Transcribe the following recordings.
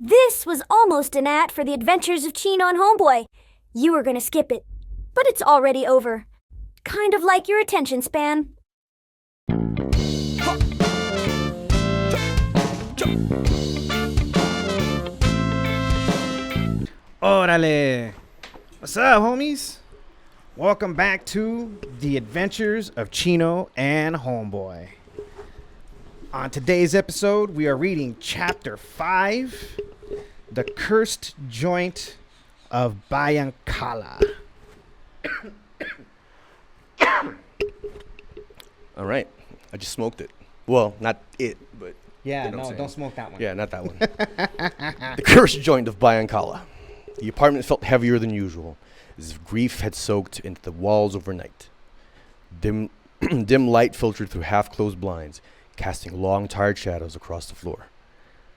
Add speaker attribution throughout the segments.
Speaker 1: This was almost an ad for the adventures of Chino and Homeboy. You were gonna skip it, but it's already over. Kind of like your attention span.
Speaker 2: Orale! What's up, homies? Welcome back to The Adventures of Chino and Homeboy. On today's episode, we are reading Chapter 5, The Cursed Joint of Bayankala.
Speaker 3: All right. I just smoked it. Well, not it, but...
Speaker 2: Yeah,
Speaker 3: you know
Speaker 2: no, don't smoke that one.
Speaker 3: Yeah, not that one. The cursed joint of Bayankala. The apartment felt heavier than usual, as if grief had soaked into the walls overnight. Dim light filtered through half-closed blinds, casting long, tired shadows across the floor.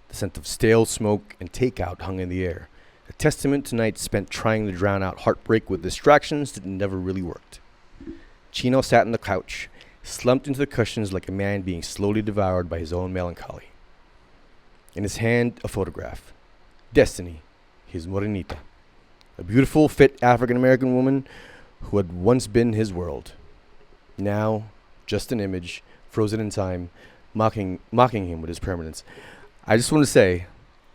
Speaker 3: The scent of stale smoke and takeout hung in the air, a testament to nights spent trying to drown out heartbreak with distractions that never really worked. Chino sat on the couch, slumped into the cushions like a man being slowly devoured by his own melancholy. In his hand, a photograph. Destiny, his morenita. A beautiful, fit African-American woman who had once been his world. Now, just an image, frozen in time, mocking him with his permanence. I just want to say,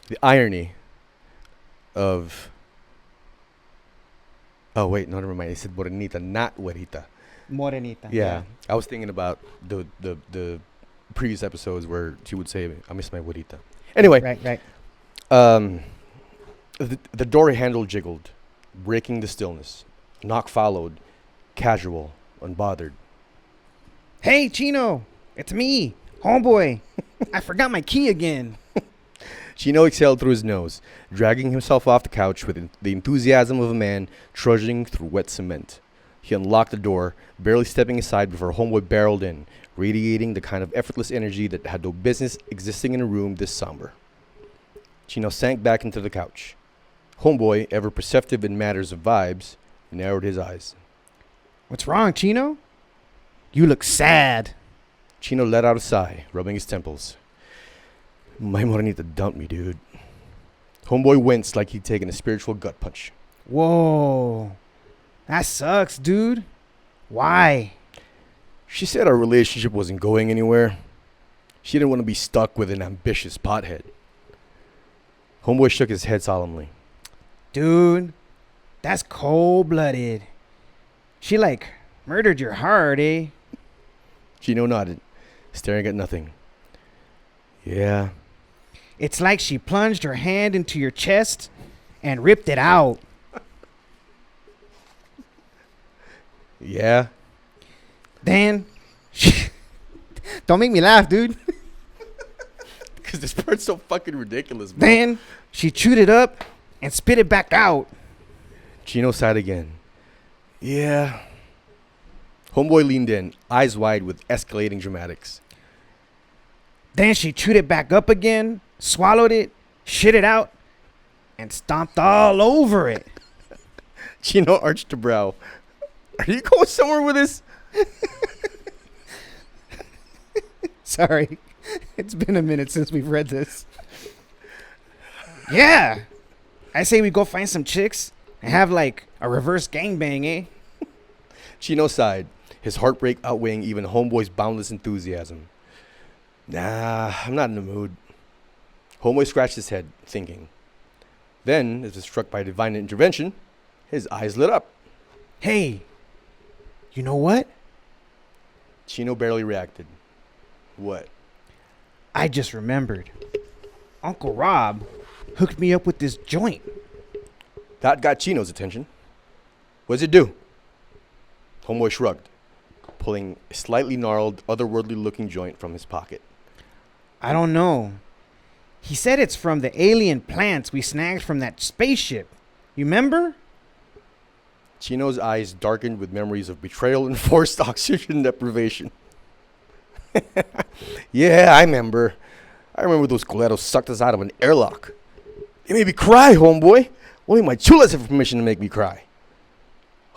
Speaker 3: the irony of... Oh, wait, no, never mind. I said morenita, not güerita.
Speaker 2: Morenita.
Speaker 3: Yeah. I was thinking about the previous episodes where she would say, I miss my güerita. Anyway.
Speaker 2: Right.
Speaker 3: The door handle jiggled, breaking the stillness. Knock followed, casual, unbothered.
Speaker 2: Hey, Chino! It's me, Homeboy. I forgot my key again.
Speaker 3: Chino exhaled through his nose, dragging himself off the couch with the enthusiasm of a man trudging through wet cement. He unlocked the door, barely stepping aside before Homeboy barreled in, radiating the kind of effortless energy that had no business existing in a room this somber. Chino sank back into the couch. Homeboy, ever perceptive in matters of vibes, narrowed his eyes.
Speaker 2: What's wrong, Chino? You look sad.
Speaker 3: Chino let out a sigh, rubbing his temples. My morenita dumped me, dude. Homeboy winced like he'd taken a spiritual gut punch.
Speaker 2: Whoa. That sucks, dude. Why?
Speaker 3: She said our relationship wasn't going anywhere. She didn't want to be stuck with an ambitious pothead. Homeboy shook his head solemnly.
Speaker 2: Dude, that's cold-blooded. She, murdered your heart, eh?
Speaker 3: Chino nodded, staring at nothing. Yeah.
Speaker 2: It's like she plunged her hand into your chest and ripped it out.
Speaker 3: Yeah.
Speaker 2: Then, don't make me laugh, dude.
Speaker 3: Because this part's so fucking ridiculous, bro.
Speaker 2: Then, she chewed it up and spit it back out.
Speaker 3: Chino sighed again. Yeah. Homeboy leaned in, eyes wide with escalating dramatics.
Speaker 2: Then she chewed it back up again, swallowed it, shit it out, and stomped all over it.
Speaker 3: Chino arched a brow. Are you going somewhere with this?
Speaker 2: Sorry. It's been a minute since we've read this. Yeah. I say we go find some chicks and have a reverse gangbang, eh?
Speaker 3: Chino sighed, his heartbreak outweighing even Homeboy's boundless enthusiasm. Nah, I'm not in the mood. Homeboy scratched his head, thinking. Then, as if struck by divine intervention, his eyes lit up.
Speaker 2: Hey, you know what?
Speaker 3: Chino barely reacted. What?
Speaker 2: I just remembered. Uncle Rob hooked me up with this joint.
Speaker 3: That got Chino's attention. What does it do? Homeboy shrugged, pulling a slightly gnarled, otherworldly-looking joint from his pocket.
Speaker 2: I don't know. He said it's from the alien plants we snagged from that spaceship. You remember?
Speaker 3: Chino's eyes darkened with memories of betrayal and forced oxygen deprivation. Yeah, I remember. Those culeros sucked us out of an airlock. They made me cry, Homeboy. Only my chulas have permission to make me cry.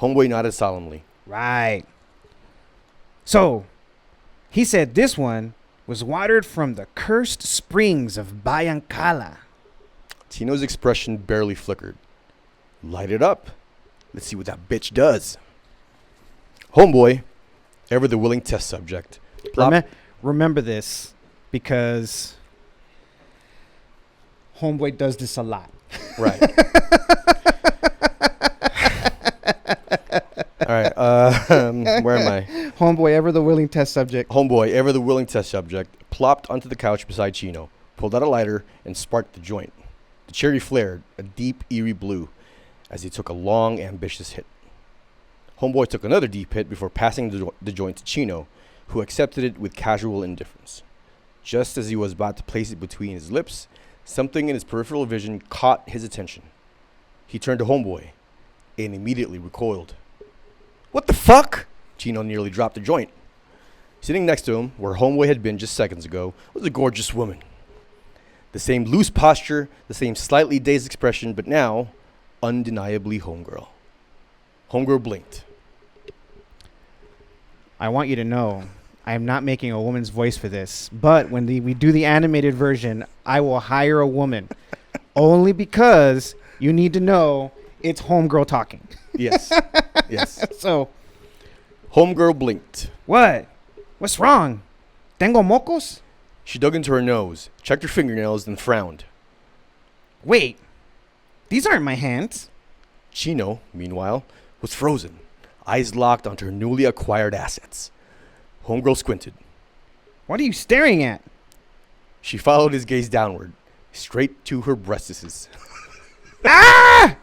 Speaker 3: Homeboy nodded solemnly.
Speaker 2: Right. So, he said this one was watered from the cursed springs of Bayankala.
Speaker 3: Chino's expression barely flickered. Light it up. Let's see what that bitch does. Homeboy, ever the willing test subject.
Speaker 2: Remember this, because Homeboy does this a lot.
Speaker 3: Right. All right. Where am I?
Speaker 2: Homeboy, ever the willing test subject.
Speaker 3: Homeboy, ever the willing test subject, plopped onto the couch beside Chino, pulled out a lighter, and sparked the joint. The cherry flared, a deep, eerie blue, as he took a long, ambitious hit. Homeboy took another deep hit before passing the joint to Chino, who accepted it with casual indifference. Just as he was about to place it between his lips, something in his peripheral vision caught his attention. He turned to Homeboy and immediately recoiled. What the fuck? Chino nearly dropped the joint. Sitting next to him, where Homeboy had been just seconds ago, was a gorgeous woman. The same loose posture, the same slightly dazed expression, but now, undeniably Homegirl. Homegirl blinked.
Speaker 2: I want you to know, I am not making a woman's voice for this, but when we do the animated version, I will hire a woman. Only because you need to know it's Homegirl talking.
Speaker 3: Yes. Yes.
Speaker 2: So,
Speaker 3: Homegirl blinked.
Speaker 2: what? What's wrong? Tengo mocos?
Speaker 3: She dug into her nose, checked her fingernails, then frowned.
Speaker 2: Wait, these aren't my hands.
Speaker 3: Chino, meanwhile, was frozen, eyes locked onto her newly acquired assets. Homegirl squinted.
Speaker 2: What are you staring at?
Speaker 3: She followed his gaze downward, straight to her breastises.
Speaker 2: Ah!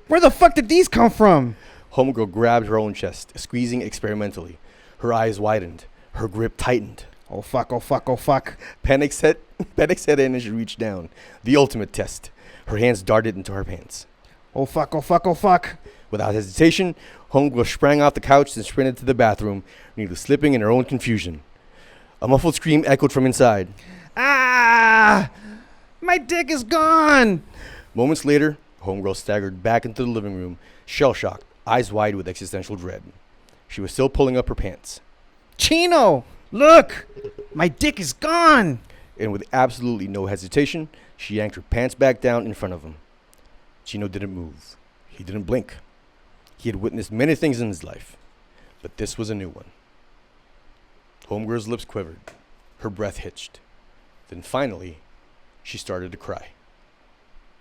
Speaker 2: Where the fuck did these come from?
Speaker 3: Homegirl grabbed her own chest, squeezing experimentally. Her eyes widened, her grip tightened.
Speaker 2: Oh fuck, oh fuck, oh fuck.
Speaker 3: Panic set in as she reached down. The ultimate test. Her hands darted into her pants.
Speaker 2: Oh fuck, oh fuck, oh fuck.
Speaker 3: Without hesitation, Homegirl sprang off the couch and sprinted to the bathroom, nearly slipping in her own confusion. A muffled scream echoed from inside.
Speaker 2: Ah! My dick is gone!
Speaker 3: Moments later, Homegirl staggered back into the living room, shell-shocked, eyes wide with existential dread. She was still pulling up her pants.
Speaker 2: Chino! Look! My dick is gone!
Speaker 3: And with absolutely no hesitation, she yanked her pants back down in front of him. Chino didn't move. He didn't blink. He had witnessed many things in his life, but this was a new one. Homegirl's lips quivered. Her breath hitched. Then finally, she started to cry.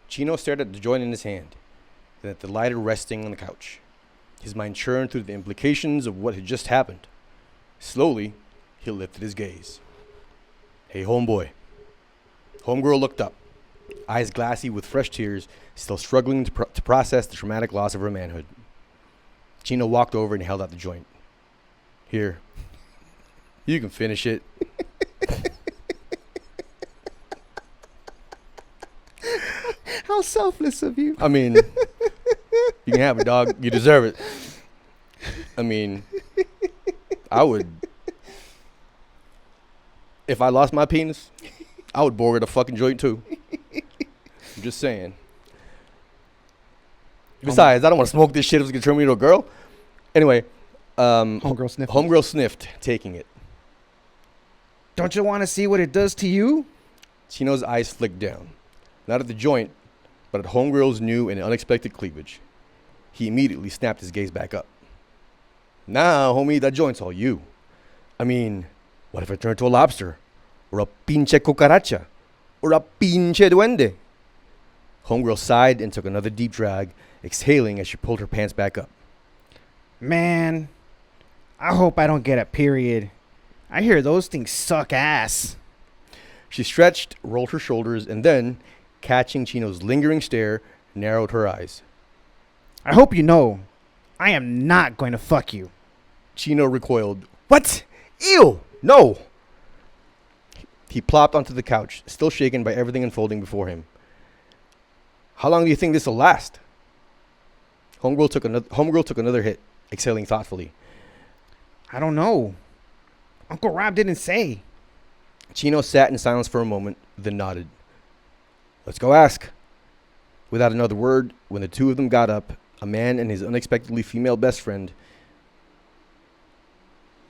Speaker 3: Chino stared at the joint in his hand, then at the lighter resting on the couch. His mind churned through the implications of what had just happened. Slowly, he lifted his gaze. Hey, Homeboy. Homegirl looked up, eyes glassy with fresh tears, still struggling to process the traumatic loss of her manhood. Chino walked over and held out the joint. Here. You can finish it.
Speaker 2: How selfless of you.
Speaker 3: I mean, you can have it, dog. You deserve it. I mean, I would. If I lost my penis, I would bore it a fucking joint too. I'm just saying. Besides, I don't want to smoke this shit if it's going to turn me into a girl. Anyway,
Speaker 2: Homegirl sniffed.
Speaker 3: Homegirl sniffed, taking it.
Speaker 2: Don't you want to see what it does to you?
Speaker 3: Chino's eyes flicked down. Not at the joint, but at Homegirl's new and unexpected cleavage. He immediately snapped his gaze back up. Nah, homie, that joint's all you. I mean, what if I turned to a lobster? Or a pinche cucaracha? Or a pinche duende? Homegirl sighed and took another deep drag, exhaling as she pulled her pants back up.
Speaker 2: Man, I hope I don't get a period. I hear those things suck ass.
Speaker 3: She stretched, rolled her shoulders, and then, catching Chino's lingering stare, narrowed her eyes.
Speaker 2: I hope you know, I am not going to fuck you.
Speaker 3: Chino recoiled. What? Ew! No! He plopped onto the couch, still shaken by everything unfolding before him. How long do you think this will last? Homegirl took another hit, exhaling thoughtfully.
Speaker 2: I don't know. Uncle Rob didn't say.
Speaker 3: Chino sat in silence for a moment, then nodded. Let's go ask. Without another word, when the two of them got up, a man and his unexpectedly female best friend.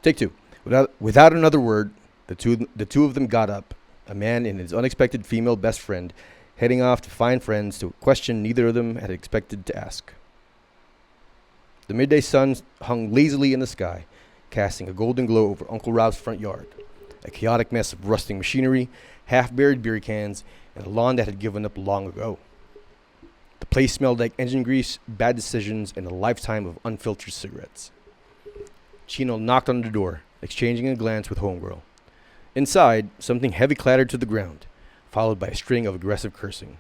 Speaker 3: Take two. Without another word, the two of them got up. A man and his unexpected female best friend heading off to find friends to a question neither of them had expected to ask. The midday sun hung lazily in the sky, casting a golden glow over Uncle Rob's front yard, a chaotic mess of rusting machinery, half-buried beer cans, and a lawn that had given up long ago. The place smelled like engine grease, bad decisions, and a lifetime of unfiltered cigarettes. Chino knocked on the door, exchanging a glance with Homegirl. Inside, something heavy clattered to the ground, followed by a string of aggressive cursing.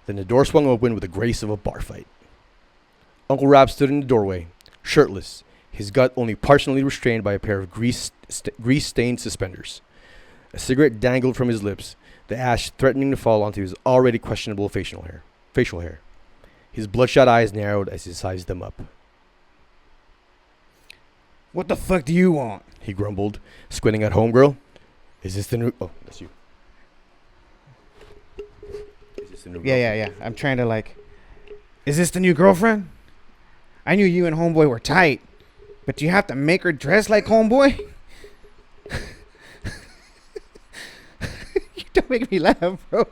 Speaker 3: Then the door swung open with the grace of a bar fight. Uncle Rob stood in the doorway, shirtless, his gut only partially restrained by a pair of grease-stained suspenders. A cigarette dangled from his lips, the ash threatening to fall onto his already questionable facial hair. His bloodshot eyes narrowed as he sized them up.
Speaker 2: What the fuck do you want?
Speaker 3: He grumbled, squinting at Homegirl. Is this the new... Oh, that's you. Is this the new
Speaker 2: Yeah. I'm trying to like... Is this the new girlfriend? I knew you and Homeboy were tight, but do you have to make her dress like Homeboy? You don't make me laugh, bro.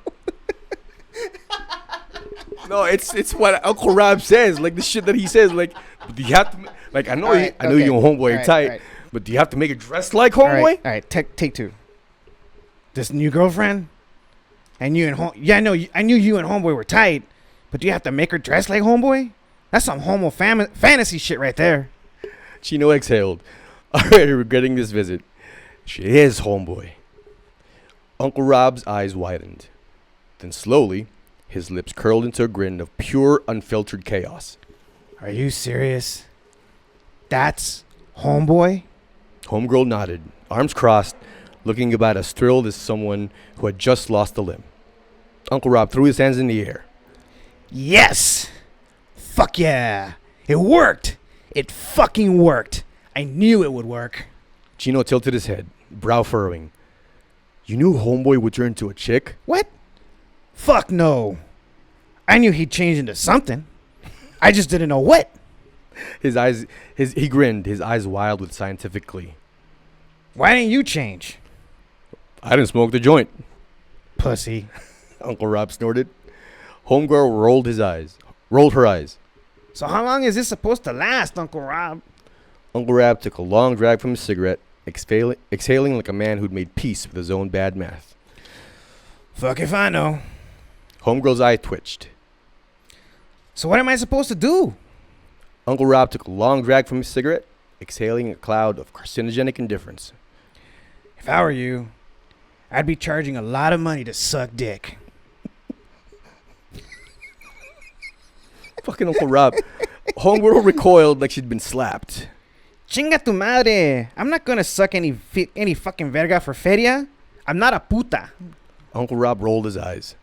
Speaker 3: No, it's what Uncle Rob says. Like the shit that he says. Like, do you have to? Like, I know you and Homeboy are tight, but do you have to make it dress like Homeboy?
Speaker 2: All right. Take two. This new girlfriend, and you and I knew you and Homeboy were tight, but do you have to make her dress like Homeboy? That's some homo fantasy shit right there.
Speaker 3: Chino exhaled, already regretting this visit. She is Homeboy. Uncle Rob's eyes widened. Then slowly, his lips curled into a grin of pure, unfiltered chaos.
Speaker 2: Are you serious? That's Homeboy?
Speaker 3: Homegirl nodded, arms crossed, looking about as thrilled as someone who had just lost a limb. Uncle Rob threw his hands in the air.
Speaker 2: Yes! Fuck yeah! It worked! It fucking worked! I knew it would work.
Speaker 3: Chino tilted his head, brow furrowing. You knew Homeboy would turn into a chick?
Speaker 2: What? Fuck no. I knew he'd change into something. I just didn't know what.
Speaker 3: He grinned, his eyes wild with scientific glee.
Speaker 2: Why didn't you change?
Speaker 3: I didn't smoke the joint.
Speaker 2: Pussy.
Speaker 3: Uncle Rob snorted. Homegirl rolled her eyes.
Speaker 2: So how long is this supposed to last, Uncle Rob?
Speaker 3: Uncle Rob took a long drag from his cigarette, exhaling like a man who'd made peace with his own bad math.
Speaker 2: Fuck if I know.
Speaker 3: Homegirl's eye twitched.
Speaker 2: So what am I supposed to do?
Speaker 3: Uncle Rob took a long drag from his cigarette, exhaling a cloud of carcinogenic indifference.
Speaker 2: If I were you, I'd be charging a lot of money to suck dick.
Speaker 3: Fucking Uncle Rob. Homegirl recoiled like she'd been slapped.
Speaker 2: Chinga tu madre. I'm not gonna suck any fucking verga for feria. I'm not a puta.
Speaker 3: Uncle Rob rolled his eyes.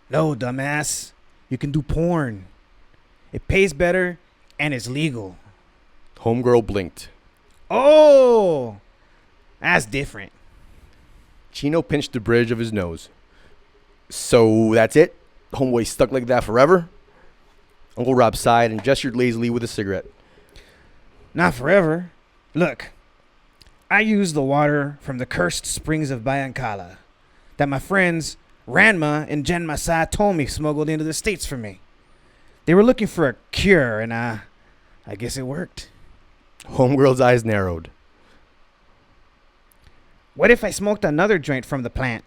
Speaker 2: No, dumbass. You can do porn. It pays better and it's legal.
Speaker 3: Homegirl blinked.
Speaker 2: Oh, that's different.
Speaker 3: Chino pinched the bridge of his nose. So that's it? Homeboy stuck like that forever? Uncle Rob sighed and gestured lazily with a cigarette.
Speaker 2: Not forever. Look, I use the water from the cursed springs of Bayankala that my friends Ranma and Jen Masai told me smuggled into the States for me. They were looking for a cure, and I guess it worked.
Speaker 3: Homegirl's eyes narrowed.
Speaker 2: What if I smoked another joint from the plant?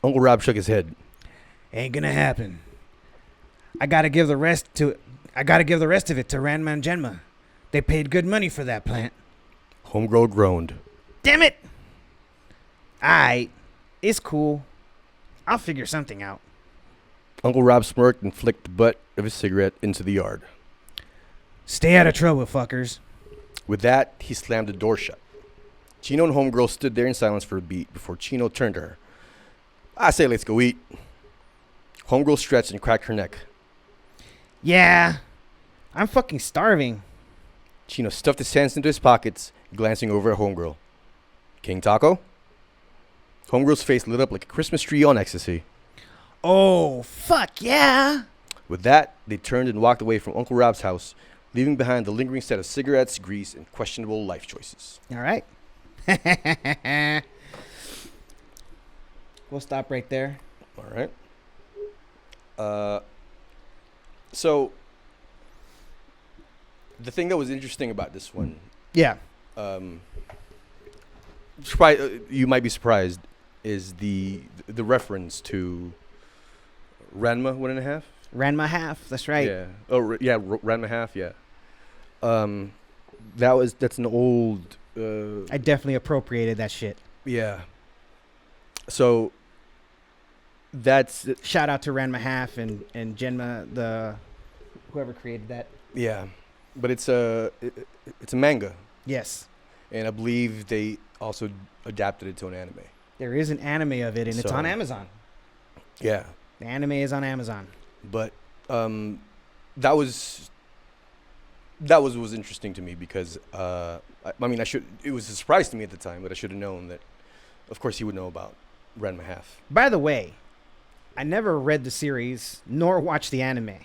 Speaker 3: Uncle Rob shook his head.
Speaker 2: Ain't gonna happen. I gotta give the rest of it to Ranma and Jenma. They paid good money for that plant.
Speaker 3: Homegirl groaned.
Speaker 2: Damn it! Aight, it's cool. I'll figure something out.
Speaker 3: Uncle Rob smirked and flicked the butt of his cigarette into the yard.
Speaker 2: Stay out of trouble, fuckers.
Speaker 3: With that, he slammed the door shut. Chino and Homegirl stood there in silence for a beat before Chino turned to her. I say let's go eat. Homegirl stretched and cracked her neck.
Speaker 2: Yeah, I'm fucking starving.
Speaker 3: Chino stuffed his hands into his pockets, glancing over at Homegirl. King Taco? Homegirl's face lit up like a Christmas tree on ecstasy.
Speaker 2: Oh, fuck yeah.
Speaker 3: With that, they turned and walked away from Uncle Rob's house, leaving behind the lingering set of cigarettes, grease, and questionable life choices.
Speaker 2: All right. We'll stop right there.
Speaker 3: All right. So the thing that was interesting about this one,
Speaker 2: Yeah.
Speaker 3: you might be surprised, is the reference to Ranma 1.5.
Speaker 2: Ranma half. That's right.
Speaker 3: Yeah. Oh, Ranma half. Yeah. That's an old.
Speaker 2: I definitely appropriated that shit.
Speaker 3: Yeah. So that's
Speaker 2: Shout out to Ranma half and Genma, whoever created that.
Speaker 3: yeah, but it's a manga,
Speaker 2: Yes.
Speaker 3: and I believe they also adapted it to an anime.
Speaker 2: There is an anime of it, and it's
Speaker 3: So-
Speaker 2: on Amazon.
Speaker 3: Yeah,
Speaker 2: The anime is on Amazon.
Speaker 3: but that was was interesting to me because I mean it was a surprise to me at the time, but I should have known that. Of course, he would know about Ranma half.
Speaker 2: By the way, I never read the series nor watched the anime.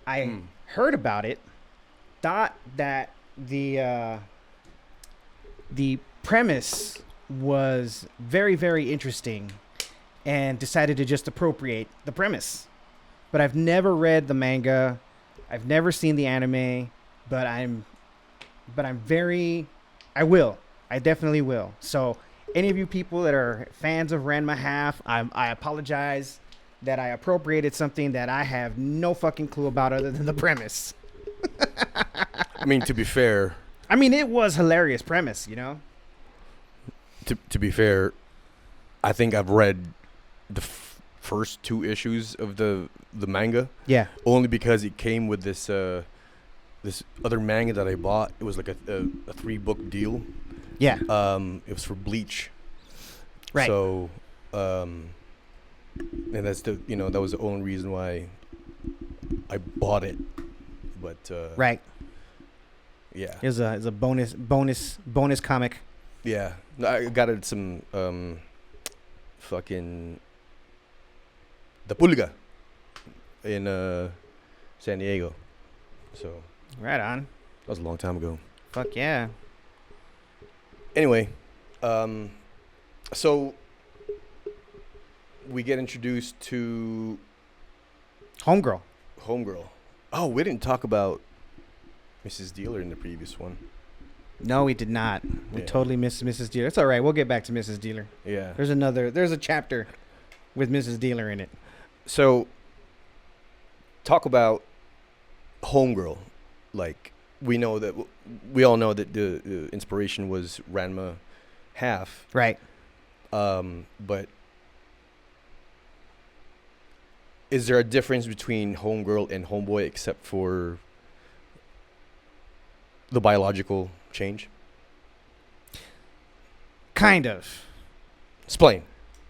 Speaker 2: I heard about it, thought that the premise was very, very interesting, and decided to just appropriate the premise. But I've never read the manga. I've never seen the anime, but I will. I definitely will. So any of you people that are fans of Ranma half, I apologize that I appropriated something that I have no fucking clue about other than the premise.
Speaker 3: I mean, to be fair,
Speaker 2: I mean, it was hilarious premise, you know?
Speaker 3: to be fair, I think I've read the first 2 issues of the manga.
Speaker 2: Yeah.
Speaker 3: Only because it came with this this other manga that I bought. It was like a 3-book deal.
Speaker 2: Yeah.
Speaker 3: It was for Bleach.
Speaker 2: Right.
Speaker 3: So, and that's that was the only reason why I bought it. But
Speaker 2: Right.
Speaker 3: yeah,
Speaker 2: It's a bonus comic.
Speaker 3: yeah. No, I got it at some fucking the Pulga in San Diego. So
Speaker 2: Right on.
Speaker 3: that was a long time ago.
Speaker 2: Fuck yeah.
Speaker 3: Anyway, so we get introduced to
Speaker 2: Homegirl.
Speaker 3: Homegirl. Oh, we didn't talk about Mrs. Dealer in the previous one.
Speaker 2: No, we did not. We
Speaker 3: Yeah.
Speaker 2: totally missed Mrs. Dealer. It's all right. We'll get back to Mrs. Dealer.
Speaker 3: Yeah.
Speaker 2: There's a chapter with Mrs. Dealer in it.
Speaker 3: So, talk about Homegirl. Like, we all know that the inspiration was Ranma half.
Speaker 2: Right.
Speaker 3: But is there a difference between Homegirl and Homeboy except for the biological change?
Speaker 2: Kind of.
Speaker 3: Explain.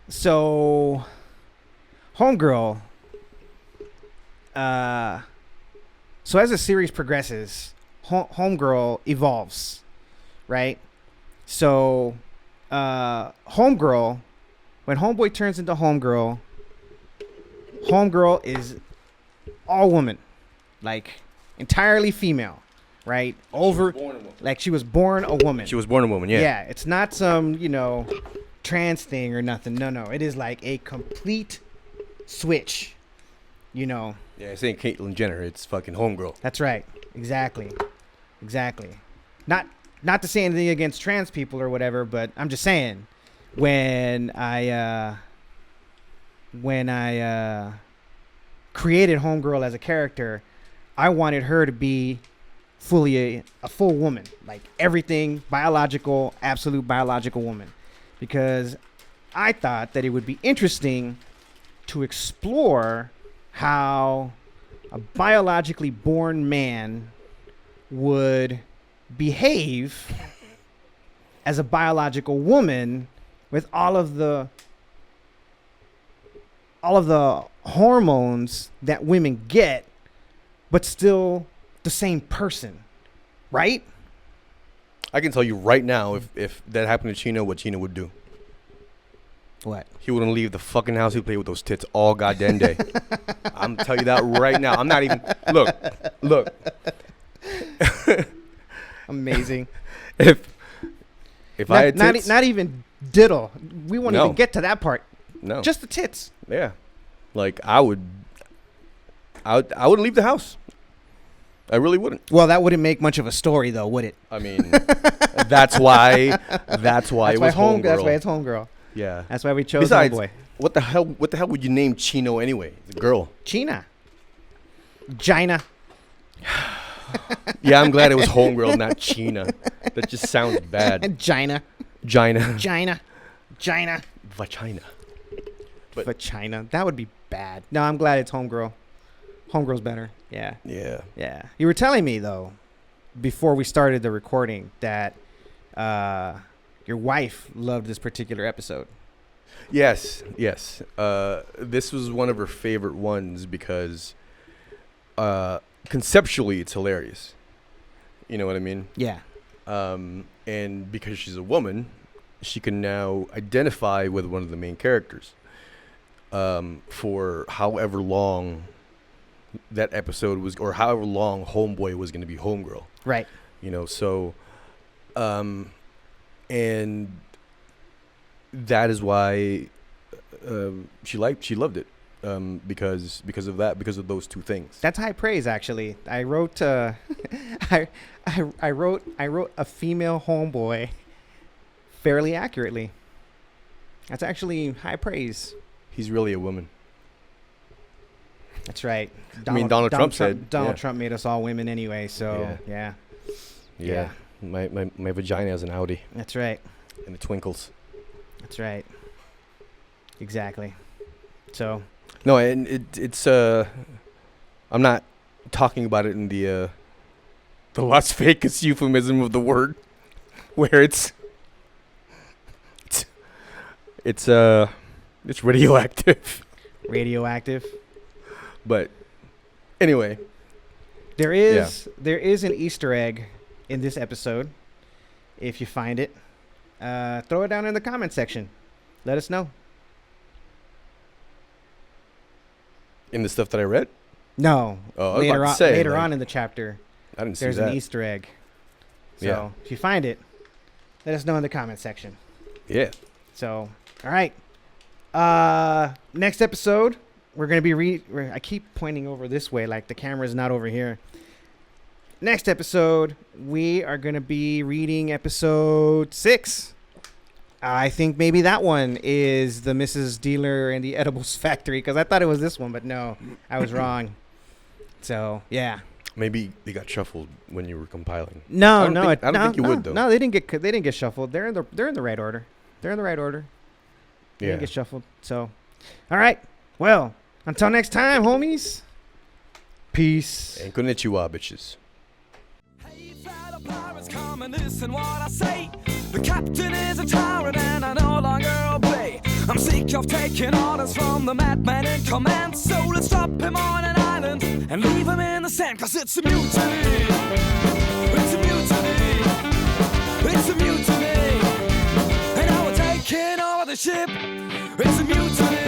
Speaker 2: So, Homegirl, so as the series progresses, Homegirl evolves, right? So, Homegirl, when Homeboy turns into Homegirl, Homegirl is all woman, like entirely female, right? Like she was born a woman.
Speaker 3: She was born a woman, yeah.
Speaker 2: Yeah, it's not some, trans thing or nothing. No. It is like a complete switch,
Speaker 3: Yeah, it's ain't Caitlyn Jenner. It's fucking Homegirl.
Speaker 2: That's right. Exactly. Not to say anything against trans people or whatever, but I'm just saying when I created Homegirl as a character, I wanted her to be fully a full woman, like everything biological, absolute biological woman, because I thought that it would be interesting to explore how a biologically born man would behave as a biological woman with all of the hormones that women get, but still the same person, right?
Speaker 3: I can tell you right now, if that happened to Chino, what Chino would do.
Speaker 2: What?
Speaker 3: He wouldn't leave the fucking house. He'd play with those tits all goddamn day. I'm telling you that right now. I'm not even... Look.
Speaker 2: Amazing.
Speaker 3: If If I had tits,
Speaker 2: not even diddle. We won't
Speaker 3: No.
Speaker 2: even get to that part.
Speaker 3: no.
Speaker 2: Just the tits.
Speaker 3: Yeah. Like I wouldn't leave the house. I really wouldn't.
Speaker 2: Well, that wouldn't make much of a story, though, would it?
Speaker 3: I mean, that's why it was
Speaker 2: That's why
Speaker 3: Homegirl.
Speaker 2: it's homegirl.
Speaker 3: Yeah.
Speaker 2: That's why we chose
Speaker 3: Besides,
Speaker 2: Homeboy.
Speaker 3: what the hell would you name Chino anyway? The girl.
Speaker 2: China. Gina.
Speaker 3: Yeah, I'm glad it was Homegirl, not China. That just sounds bad.
Speaker 2: Gina.
Speaker 3: Gina.
Speaker 2: Gina. Gina.
Speaker 3: Vagina. But-
Speaker 2: For China. That would be bad. No, I'm glad it's homegirl. Homegirl's better. Yeah.
Speaker 3: Yeah.
Speaker 2: Yeah. You were telling me, though, before we started the recording, that your wife loved this particular episode.
Speaker 3: Yes. This was one of her favorite ones because conceptually it's hilarious. You know what I mean?
Speaker 2: Yeah.
Speaker 3: And because she's a woman, she can now identify with one of the main characters for however long that episode was, or however long Homeboy was going to be Homegirl.
Speaker 2: Right.
Speaker 3: You know, so and that is why she loved it, because of that, because of those two things.
Speaker 2: That's high praise, actually. I wrote I wrote a female homeboy fairly accurately. That's actually high praise.
Speaker 3: He's really a woman.
Speaker 2: That's right.
Speaker 3: Donald Trump said,
Speaker 2: Donald
Speaker 3: yeah.
Speaker 2: Trump made us all women anyway, so yeah.
Speaker 3: My vagina has an Audi
Speaker 2: That's right.
Speaker 3: and it twinkles.
Speaker 2: That's right. Exactly. So
Speaker 3: No, and it's I'm not talking about it in the Las Vegas euphemism of the word, where it's radioactive.
Speaker 2: radioactive.
Speaker 3: But anyway,
Speaker 2: There is an Easter egg in this episode. If you find it, throw it down in the comment section. Let us know.
Speaker 3: in the stuff that I read,
Speaker 2: No.
Speaker 3: Oh, I was about to say,
Speaker 2: later
Speaker 3: like,
Speaker 2: on in the chapter,
Speaker 3: I didn't see
Speaker 2: there's
Speaker 3: that.
Speaker 2: an Easter egg. So
Speaker 3: Yeah.
Speaker 2: if you find it, let us know in the comment section.
Speaker 3: Yeah.
Speaker 2: So, all right. Next episode, we're going to be I keep pointing over this way like the camera's not over here. Next episode, we are going to be reading episode 6. I think maybe that one is the Mrs. Dealer and the Edibles Factory, because I thought it was this one, but no, I was wrong. So, yeah.
Speaker 3: Maybe they got shuffled when you were compiling.
Speaker 2: No,
Speaker 3: I don't think you would, though.
Speaker 2: No, they didn't get shuffled. They're in the right order. They didn't get shuffled. So, all right. Well, until next time, homies. Peace.
Speaker 3: And konnichiwa, bitches.
Speaker 4: Hey, fellow pirates, come and listen what I say. The captain is a tyrant and I no longer obey. I'm sick of taking orders from the madman in command. So let's drop him on an island and leave him in the sand. Cause it's a mutiny. It's a mutiny. It's a mutiny. And now we're taking over the ship. It's a mutiny.